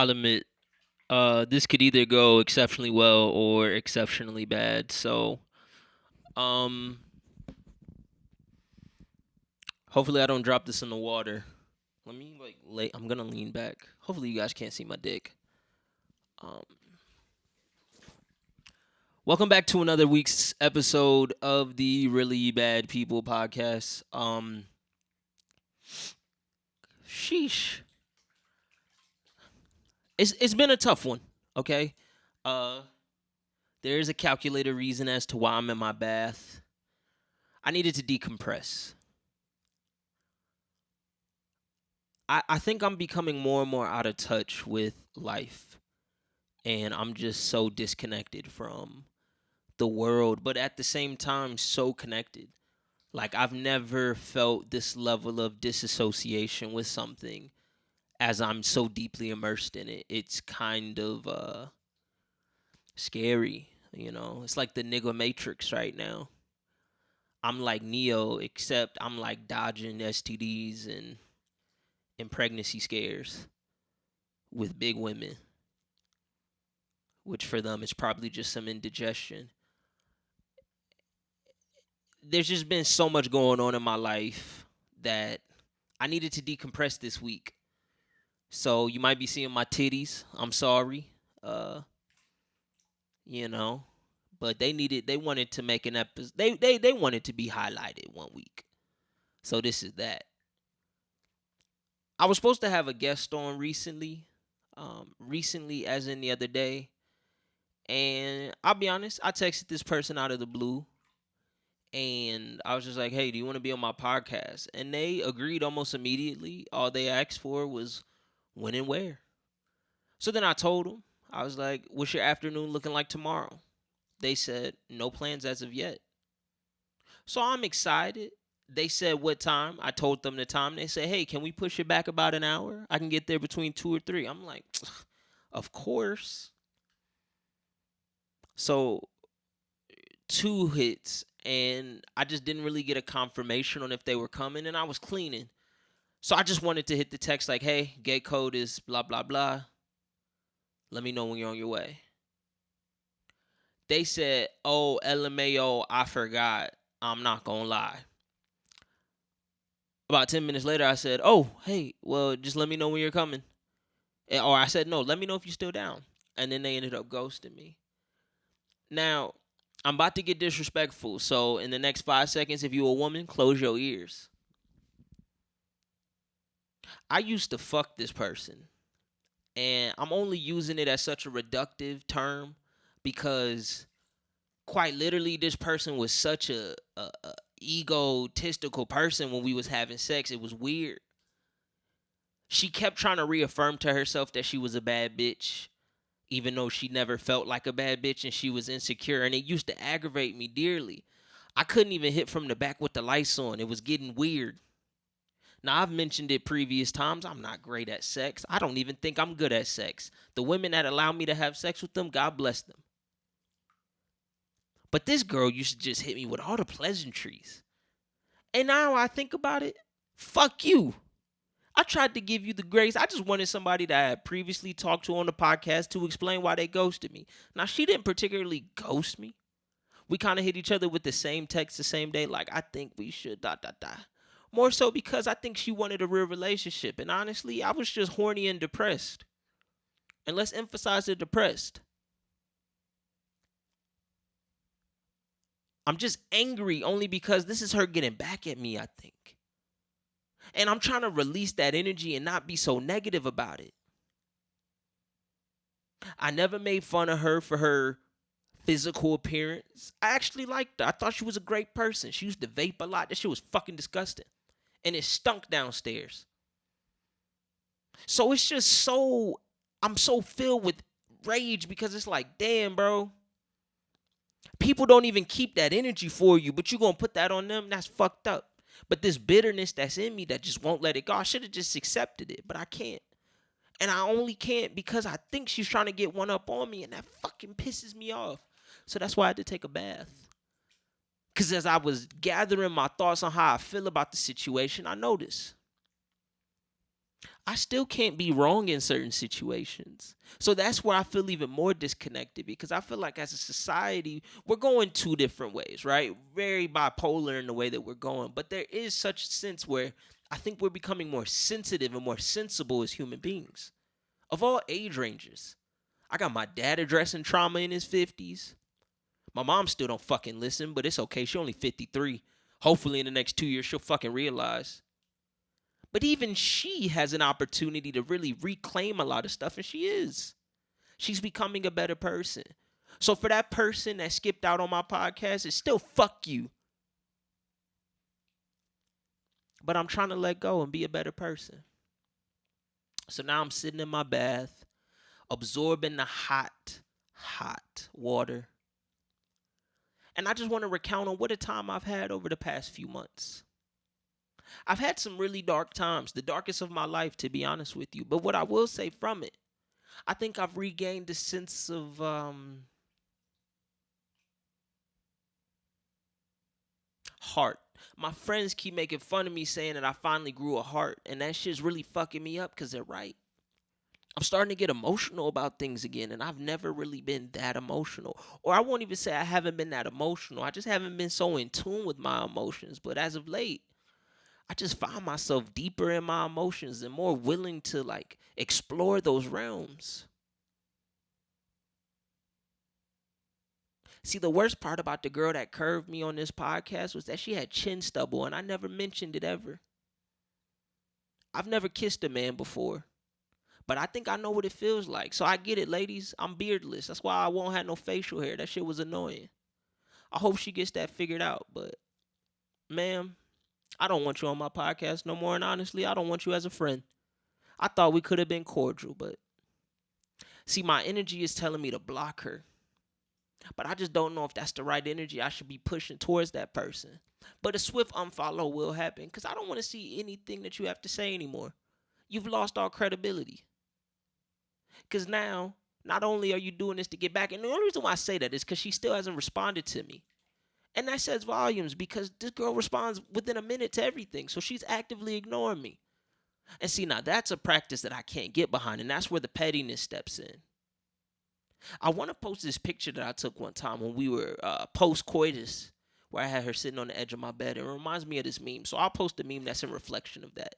I'll admit, this could either go exceptionally well or exceptionally bad. So, um, hopefully I don't drop this in the water. Let me lay. I'm gonna lean back. Hopefully you guys can't see my dick. Um, welcome back to another week's episode of the Really Bad People podcast. Sheesh, it's been a tough one. Okay, uh, there is a calculated reason as to why I'm in my bath. I needed to decompress. I think I'm becoming more and more out of touch with life. And I'm just so disconnected from the world, but at the same time, so connected. Like, I've never felt this level of disassociation with something as I'm so deeply immersed in it. It's kind of scary, you know? It's like the nigga Matrix right now. I'm like Neo, except I'm like dodging STDs and pregnancy scares with big women, which for them is probably just some indigestion. There's just been so much going on in my life that I needed to decompress this week. So you might be seeing my titties. I'm sorry. Uh, you know, but they wanted to make an episode. They wanted to be highlighted one week. So this is that. I was supposed to have a guest on recently. Recently as in the other day. And I'll be honest, I texted this person out of the blue and I was just like, "Hey, do you want to be on my podcast?" And they agreed almost immediately. All they asked for was when and where. So then I told them, I was like, "What's your afternoon looking like tomorrow?" They said, "No plans as of yet." So I'm excited. They said what time. I told them the time. They said, "Hey, can we push it back about an hour? I can get there between 2 or 3." I'm like, "Of course." So two hits, and I just didn't really get a confirmation on if they were coming, and I was cleaning. So I just wanted to hit the text like, "Hey, gate code is blah blah blah. Let me know when you're on your way." They said, "Oh, LMAO, I forgot. I'm not gonna lie." About 10 minutes later, I said, "Oh, hey, well, just let me know when you're coming." Or I said, "No, let me know if you're still down." And then they ended up ghosting me. Now, I'm about to get disrespectful. So in the next 5 seconds, if you're a woman, close your ears. I used to fuck this person. And I'm only using it as such a reductive term because quite literally this person was such a egotistical person when we was having sex. It was weird. She kept trying to reaffirm to herself that she was a bad bitch, even though she never felt like a bad bitch and she was insecure. And it used to aggravate me dearly. I couldn't even hit from the back with the lights on. It was getting weird. Now, I've mentioned it previous times. I'm not great at sex. I don't even think I'm good at sex. The women that allow me to have sex with them, God bless them. But this girl used to just hit me with all the pleasantries. And now I think about it, fuck you. I tried to give you the grace. I just wanted somebody that I had previously talked to on the podcast to explain why they ghosted me. Now, she didn't particularly ghost me. We kind of hit each other with the same text the same day, like, "I think we should, dot, dot, dot." More so because I think she wanted a real relationship. And honestly, I was just horny and depressed. And let's emphasize the depressed. I'm just angry only because this is her getting back at me, I think. And I'm trying to release that energy and not be so negative about it. I never made fun of her for her physical appearance. I actually liked her. I thought she was a great person. She used to vape a lot. That shit was fucking disgusting. And it stunk downstairs. So it's just I'm so filled with rage because it's like, damn, bro. People don't even keep that energy for you, but you gonna put that on them? That's fucked up. But this bitterness that's in me that just won't let it go, I should have just accepted it, but I can't. And I only can't because I think she's trying to get one up on me, and that fucking pisses me off. So that's why I had to take a bath. Because as I was gathering my thoughts on how I feel about the situation, I noticed I still can't be wrong in certain situations. So that's where I feel even more disconnected because I feel like as a society, we're going two different ways, right? Very bipolar in the way that we're going. But there is such a sense where I think we're becoming more sensitive and more sensible as human beings of all age ranges. I got my dad addressing trauma in his 50s. My mom still don't fucking listen, but it's okay. She only 53. Hopefully in the next 2 years, she'll fucking realize. But even she has an opportunity to really reclaim a lot of stuff, and she is. She's becoming a better person. So for that person that skipped out on my podcast, it's still fuck you. But I'm trying to let go and be a better person. So now I'm sitting in my bath, absorbing the hot water. And I just want to recount on what a time I've had over the past few months. I've had some really dark times, the darkest of my life, to be honest with you. But what I will say from it, I think I've regained a sense of heart. My friends keep making fun of me saying that I finally grew a heart, and that shit's really fucking me up because they're right. I'm starting to get emotional about things again, and I've never really been that emotional. Or I won't even say I haven't been that emotional. I just haven't been so in tune with my emotions. But as of late, I just find myself deeper in my emotions and more willing to like explore those realms. See, the worst part about the girl that curved me on this podcast was that she had chin stubble, and I never mentioned it ever. I've never kissed a man before, but I think I know what it feels like. So I get it, ladies. I'm beardless. That's why I won't have no facial hair. That shit was annoying. I hope she gets that figured out. But, ma'am, I don't want you on my podcast no more. And honestly, I don't want you as a friend. I thought we could have been cordial, but see, my energy is telling me to block her. But I just don't know if that's the right energy I should be pushing towards that person. But a swift unfollow will happen because I don't want to see anything that you have to say anymore. You've lost all credibility. Because now, not only are you doing this to get back, and the only reason why I say that is because she still hasn't responded to me. And that says volumes because this girl responds within a minute to everything. So she's actively ignoring me. And see, now that's a practice that I can't get behind. And that's where the pettiness steps in. I want to post this picture that I took one time when we were post-coitus, where I had her sitting on the edge of my bed. It reminds me of this meme. So I'll post a meme that's in reflection of that.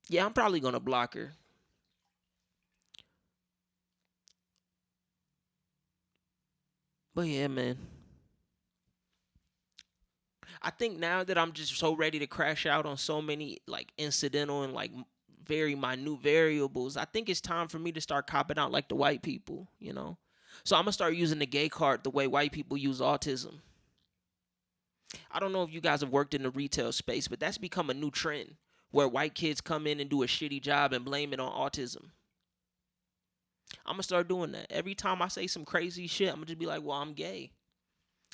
Yeah, I'm probably going to block her. But yeah, man. I think now that I'm just so ready to crash out on so many like incidental and like very minute variables, I think it's time for me to start copping out like the white people, you know? So I'm going to start using the gay card the way white people use autism. I don't know if you guys have worked in the retail space, but that's become a new trend where white kids come in and do a shitty job and blame it on autism. I'm going to start doing that. Every time I say some crazy shit, I'm going to just be like, well, I'm gay.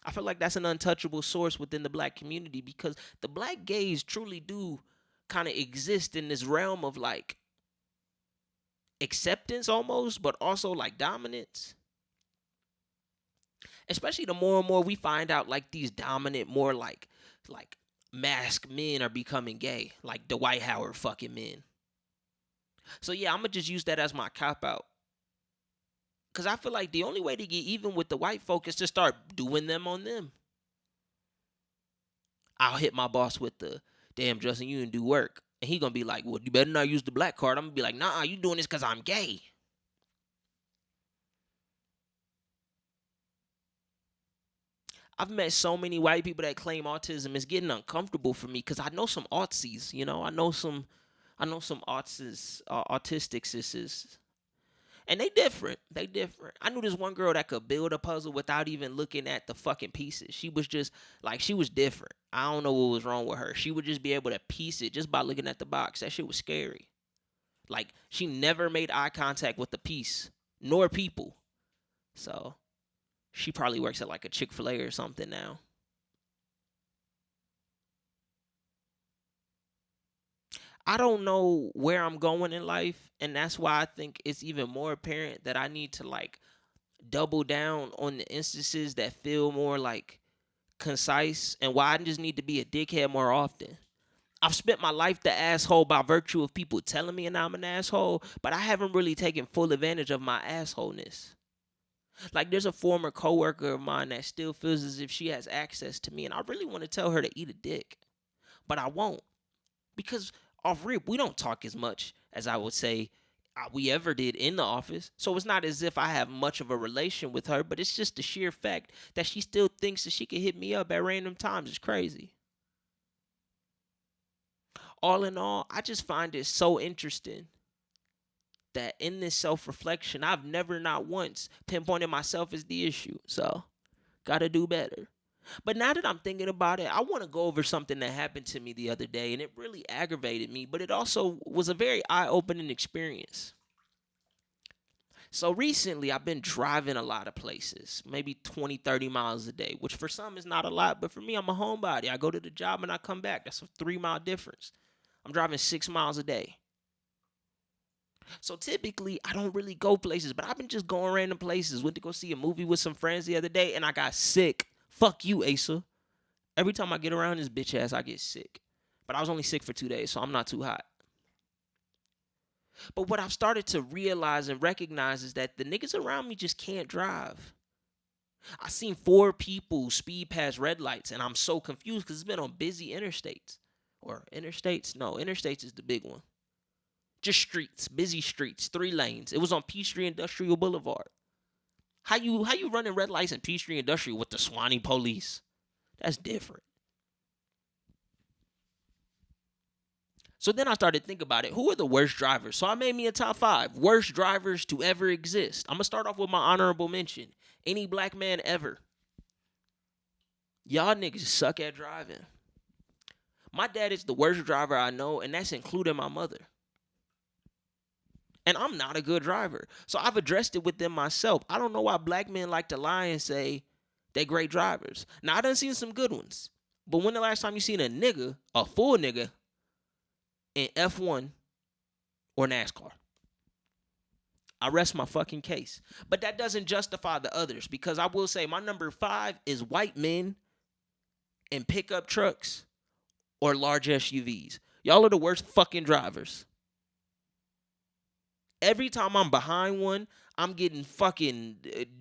I feel like that's an untouchable source within the black community because the black gays truly do kind of exist in this realm of like acceptance almost, but also like dominance. Especially the more and more we find out like these dominant, more like masked men are becoming gay, like Dwight Howard fucking men. So yeah, I'm gonna just use that as my cop out. Cause I feel like the only way to get even with the white folk is to start doing them on them. I'll hit my boss with the damn Justin, you didn't do work. And he gonna be like, well, you better not use the black card. I'm gonna be like, nah, you doing this cause I'm gay. I've met so many white people that claim autism. It's getting uncomfortable for me because I know some autsies, you know. I know some autistic sisters. And they different. They different. I knew this one girl that could build a puzzle without even looking at the fucking pieces. She was just like she was different. I don't know what was wrong with her. She would just be able to piece it just by looking at the box. That shit was scary. Like she never made eye contact with the piece nor people. So she probably works at like a Chick-fil-A or something now. I don't know where I'm going in life, and that's why I think it's even more apparent that I need to like double down on the instances that feel more like concise and why I just need to be a dickhead more often. I've spent my life the asshole by virtue of people telling me I'm an asshole, but I haven't really taken full advantage of my assholeness. Like there's a former coworker of mine that still feels as if she has access to me, and I really want to tell her to eat a dick, but I won't because off rip we don't talk as much as I would say we ever did in the office. So it's not as if I have much of a relation with her, but it's just the sheer fact that she still thinks that she can hit me up at random times. It's crazy. All in all, I just find it so interesting that in this self-reflection, I've never not once pinpointed myself as the issue. So, gotta do better. But now that I'm thinking about it, I want to go over something that happened to me the other day, and it really aggravated me, but it also was a very eye-opening experience. So recently, I've been driving a lot of places, maybe 20, 30 miles a day, which for some is not a lot, but for me, I'm a homebody. I go to the job and I come back. That's a 3 mile difference. I'm driving 6 miles a day. So typically, I don't really go places, but I've been just going random places. Went to go see a movie with some friends the other day, and I got sick. Fuck you, Asa. Every time I get around this bitch ass, I get sick. But I was only sick for 2 days, so I'm not too hot. But what I've started to realize and recognize is that the niggas around me just can't drive. I seen 4 people speed past red lights, and I'm so confused because it's been on busy interstates. Or interstates? No, interstates is the big one. Just streets, busy streets, 3 lanes. It was on Peachtree Industrial Boulevard. How you running red lights in Peachtree Industrial with the Swanee police? That's different. So then I started to think about it. Who are the worst drivers? So I made me a top 5 worst drivers to ever exist. I'm gonna start off with my honorable mention. Any black man ever. Y'all niggas suck at driving. My dad is the worst driver I know, and that's including my mother. And I'm not a good driver. So I've addressed it with them myself. I don't know why black men like to lie and say they great drivers. Now, I done seen some good ones. But when the last time you seen a nigga, a full nigga, in F1 or NASCAR? I rest my fucking case. But that doesn't justify the others, because I will say my number 5 is white men in pickup trucks or large SUVs. Y'all are the worst fucking drivers. Every time I'm behind one, I'm getting fucking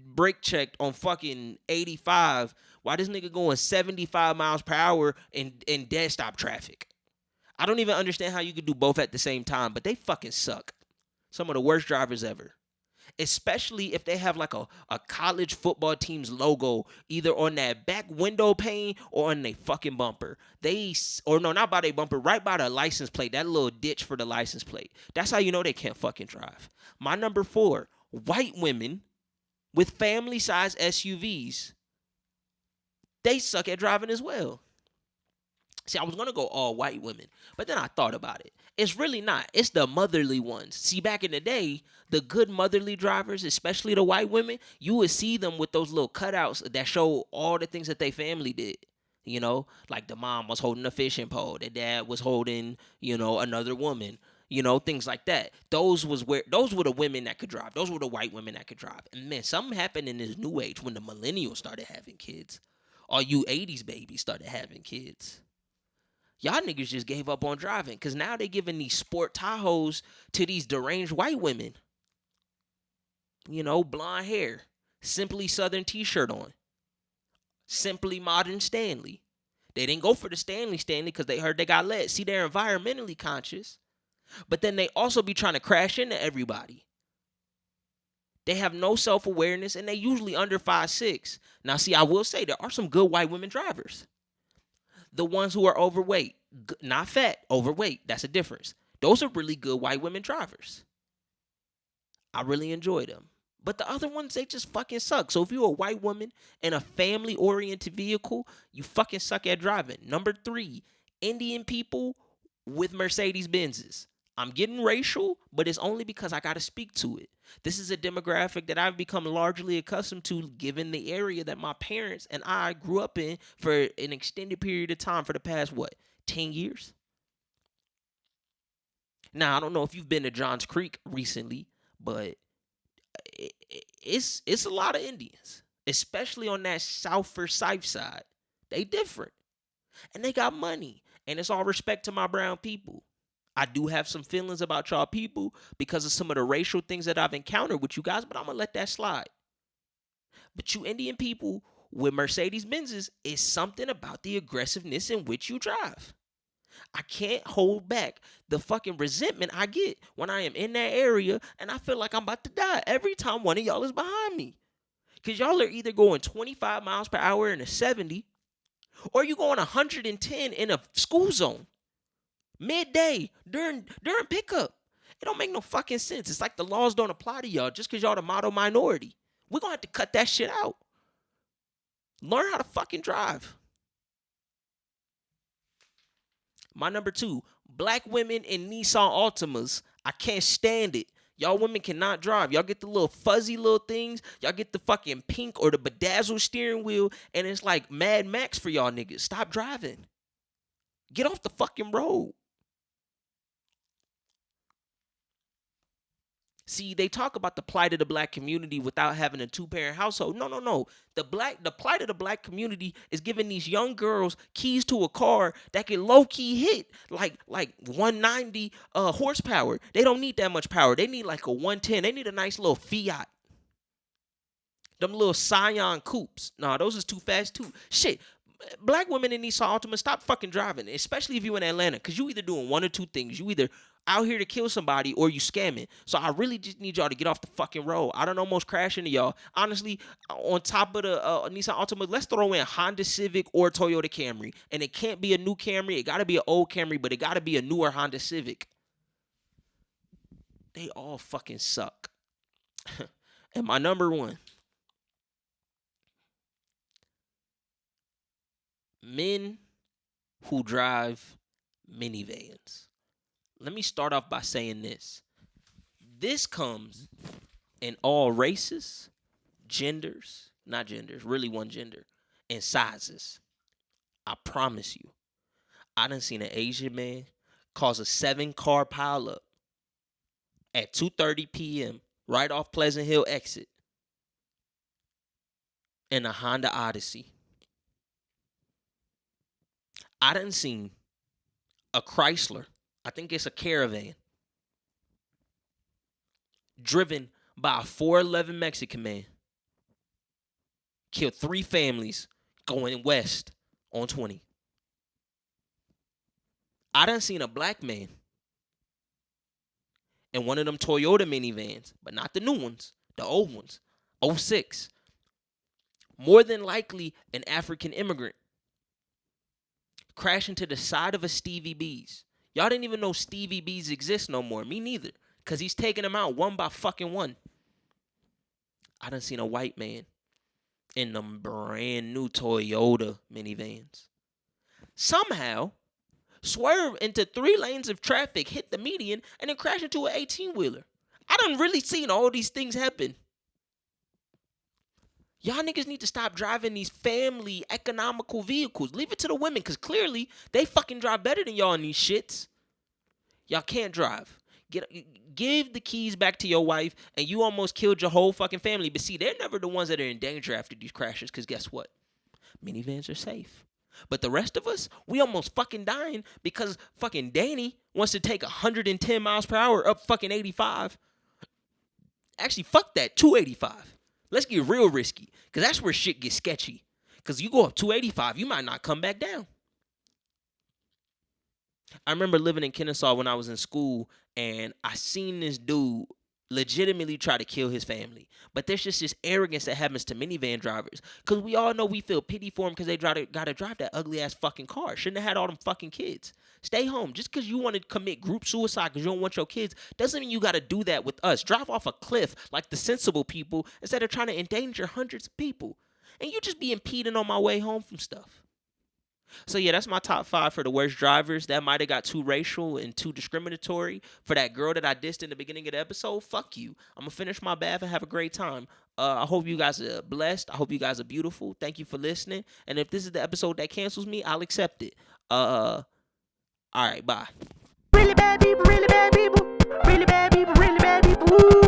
brake checked on fucking 85. Why this nigga going 75 miles per hour in dead stop traffic? I don't even understand how you could do both at the same time, but they fucking suck. Some of the worst drivers ever. Especially if they have like a college football team's logo either on that back window pane or on their fucking bumper. Not by their bumper, right by the license plate, that little ditch for the license plate. That's how you know they can't fucking drive. My number 4, white women with family-sized SUVs. They suck at driving as well. See, I was going to go all white women, but then I thought about it. It's really not. It's the motherly ones. See, back in the day, the good motherly drivers, especially the white women, you would see them with those little cutouts that show all the things that their family did. You know, like the mom was holding a fishing pole, the dad was holding, another woman, things like that. Those were the women that could drive. Those were the white women that could drive. And man, something happened in this new age when the millennials started having kids. All you 80s babies started having kids. Y'all niggas just gave up on driving because now they giving these sport Tahoes to these deranged white women. Blonde hair, Simply Southern t-shirt on. Simply Modern Stanley. They didn't go for the Stanley because they heard they got let. See, they're environmentally conscious, but then they also be trying to crash into everybody. They have no self-awareness, and they usually under 5'6". Now, see, I will say there are some good white women drivers. The ones who are overweight, not fat, overweight, that's a difference. Those are really good white women drivers. I really enjoy them. But the other ones, they just fucking suck. So if you're a white woman in a family-oriented vehicle, you fucking suck at driving. Number 3, Indian people with Mercedes-Benzes. I'm getting racial, but it's only because I got to speak to it. This is a demographic that I've become largely accustomed to given the area that my parents and I grew up in for an extended period of time for the past, 10 years? Now, I don't know if you've been to Johns Creek recently, but it's a lot of Indians, especially on that South Forsyth side. They different. And they got money. And it's all respect to my brown people. I do have some feelings about y'all people because of some of the racial things that I've encountered with you guys, but I'm going to let that slide. But you Indian people with Mercedes Benzes, is something about the aggressiveness in which you drive. I can't hold back the fucking resentment I get when I am in that area and I feel like I'm about to die every time one of y'all is behind me. Because y'all are either going 25 miles per hour in a 70 or you going 110 in a school zone. Midday, during pickup. It don't make no fucking sense. It's like the laws don't apply to y'all just because y'all the model minority. We're going to have to cut that shit out. Learn how to fucking drive. My number 2, black women in Nissan Altimas. I can't stand it. Y'all women cannot drive. Y'all get the little fuzzy little things. Y'all get the fucking pink or the bedazzled steering wheel. And it's like Mad Max for y'all niggas. Stop driving. Get off the fucking road. See, they talk about the plight of the black community without having a 2-parent household. No. The plight of the black community is giving these young girls keys to a car that can low-key hit like 190 horsepower. They don't need that much power. They need like a 110. They need a nice little Fiat. Them little Scion coupes. Nah, those is too fast too. Shit. Black women in Nissan Altima, stop fucking driving, especially if you in Atlanta, because you either doing one or two things. You either out here to kill somebody or you scamming. So I really just need y'all to get off the fucking road. I don't almost crash into y'all. Honestly, on top of the Nissan Altima, let's throw in Honda Civic or Toyota Camry. And it can't be a new Camry. It got to be an old Camry, but it got to be a newer Honda Civic. They all fucking suck. And my number 1. Men who drive minivans. Let me start off by saying this. This comes in all races, genders, not genders, really one gender, and sizes. I promise you. I done seen an Asian man cause a 7-car pileup at 2:30 p.m. right off Pleasant Hill exit in a Honda Odyssey. I done seen a Chrysler, I think it's a Caravan, driven by a 411 Mexican man, killed 3 families going west on 20. I done seen a black man in one of them Toyota minivans, but not the new ones, the old ones, 06. More than likely an African immigrant, crash into the side of a Stevie B's. Y'all didn't even know Stevie B's exist no more. Me neither. Because he's taking them out one by fucking one. I done seen a white man in them brand new Toyota minivans somehow swerve into 3 lanes of traffic, hit the median, and then crash into an 18-wheeler. I done really seen all these things happen. Y'all niggas need to stop driving these family economical vehicles. Leave it to the women, because clearly they fucking drive better than y'all in these shits. Y'all can't drive. Give the keys back to your wife, and you almost killed your whole fucking family. But see, they're never the ones that are in danger after these crashes, because guess what? Minivans are safe. But the rest of us, we almost fucking dying because fucking Danny wants to take 110 miles per hour up fucking 85. Actually, fuck that, 285. Let's get real risky, because that's where shit gets sketchy. Because you go up 285, you might not come back down. I remember living in Kennesaw when I was in school, and I seen this dude legitimately try to kill his family. But there's just this arrogance that happens to minivan drivers. Because we all know we feel pity for them because they gotta drive that ugly-ass fucking car. Shouldn't have had all them fucking kids. Stay home. Just because you want to commit group suicide because you don't want your kids doesn't mean you got to do that with us. Drive off a cliff like the sensible people instead of trying to endanger hundreds of people. And you just be impeding on my way home from stuff. So yeah, that's my top 5 for the worst drivers. That might have got too racial and too discriminatory. For that girl that I dissed in the beginning of the episode, fuck you. I'm going to finish my bath and have a great time. I hope you guys are blessed. I hope you guys are beautiful. Thank you for listening. And if this is the episode that cancels me, I'll accept it. All right, bye. Really bad people, really bad people. Really bad people, really bad people. Woo.